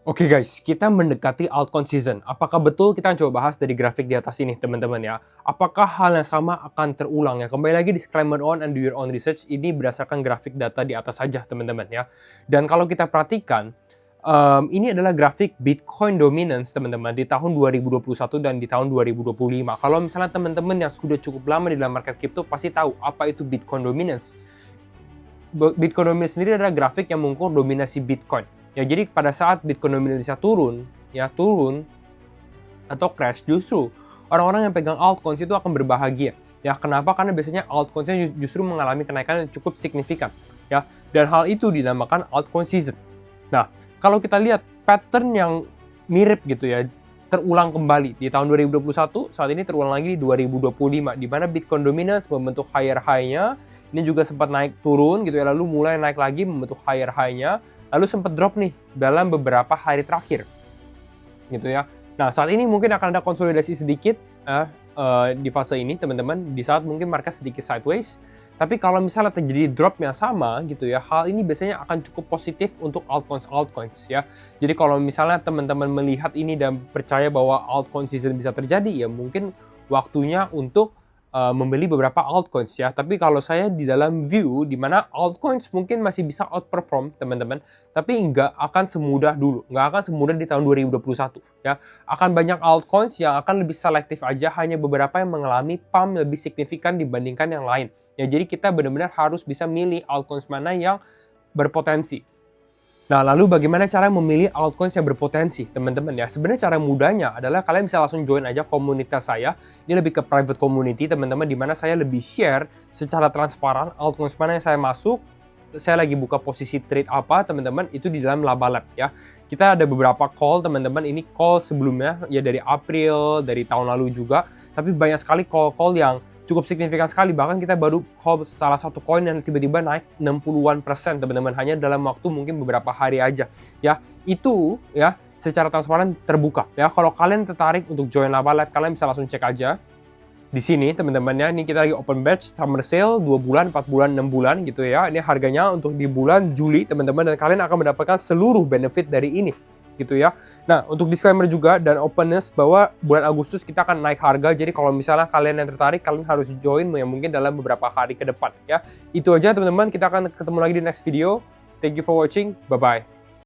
Oke guys, kita mendekati altcoin season. Apakah betul kita coba bahas dari grafik di atas ini, teman-teman ya? Apakah hal yang sama akan terulang ya? Kembali lagi disclaimer on and do your own research. Ini berdasarkan grafik data di atas saja, teman-teman ya. Dan kalau kita perhatikan, ini adalah grafik Bitcoin dominance, teman-teman, di tahun 2021 dan di tahun 2025. Kalau misalnya teman-teman yang sudah cukup lama di dalam market crypto pasti tahu apa itu Bitcoin dominance. Bitcoin dominance sendiri adalah grafik yang mengukur dominasi Bitcoin. Ya, jadi pada saat Bitcoin dominasinya turun atau crash, justru orang-orang yang pegang altcoins itu akan berbahagia. Ya, kenapa? Karena biasanya altcoins-nya justru mengalami kenaikan yang cukup signifikan. Ya, dan hal itu dinamakan altcoin season. Nah, kalau kita lihat pattern yang mirip gitu ya, terulang kembali di tahun 2021, saat ini terulang lagi di 2025, di mana Bitcoin dominance membentuk higher high-nya, ini juga sempat naik turun gitu ya, lalu mulai naik lagi membentuk higher high-nya, lalu sempat drop nih dalam beberapa hari terakhir, gitu ya. Nah, saat ini mungkin akan ada konsolidasi sedikit di fase ini, teman-teman, di saat mungkin market sedikit sideways. Tapi kalau misalnya terjadi drop yang sama gitu ya, hal ini biasanya akan cukup positif untuk altcoins ya. Jadi kalau misalnya teman-teman melihat ini dan percaya bahwa altcoin season bisa terjadi, ya mungkin waktunya untuk membeli beberapa altcoins ya. Tapi kalau saya di dalam view di mana altcoins mungkin masih bisa outperform, teman-teman, tapi nggak akan semudah dulu, nggak akan semudah di tahun 2021 ya. Akan banyak altcoins yang akan lebih selektif aja, hanya beberapa yang mengalami pump lebih signifikan dibandingkan yang lain. Ya, jadi kita benar-benar harus bisa milih altcoins mana yang berpotensi. Nah, lalu bagaimana cara memilih altcoins yang berpotensi, teman-teman ya? Sebenarnya cara mudahnya adalah kalian bisa langsung join aja komunitas saya. Ini lebih ke private community, teman-teman, di mana saya lebih share secara transparan altcoins mana yang saya masuk, saya lagi buka posisi trade apa, teman-teman, itu di dalam Laba Lab ya. Kita ada beberapa call, teman-teman. Ini call sebelumnya ya, dari April, dari tahun lalu juga. Tapi banyak sekali call-call yang cukup signifikan sekali. Bahkan kita baru call salah satu koin yang tiba-tiba naik 60-an%, teman-teman, hanya dalam waktu mungkin beberapa hari aja ya. Itu ya secara transparan terbuka ya. Kalau kalian tertarik untuk join Laba Lab, kalian bisa langsung cek aja di sini, teman-teman ya. Ini kita lagi open batch summer sale 2 bulan, 4 bulan, 6 bulan gitu ya. Ini harganya untuk di bulan Juli, teman-teman, dan kalian akan mendapatkan seluruh benefit dari ini gitu ya. Nah, untuk disclaimer juga dan openness bahwa bulan Agustus kita akan naik harga. Jadi kalau misalnya kalian yang tertarik, kalian harus join ya mungkin dalam beberapa hari ke depan ya. Itu aja, teman-teman, kita akan ketemu lagi di next video. Thank you for watching. Bye bye.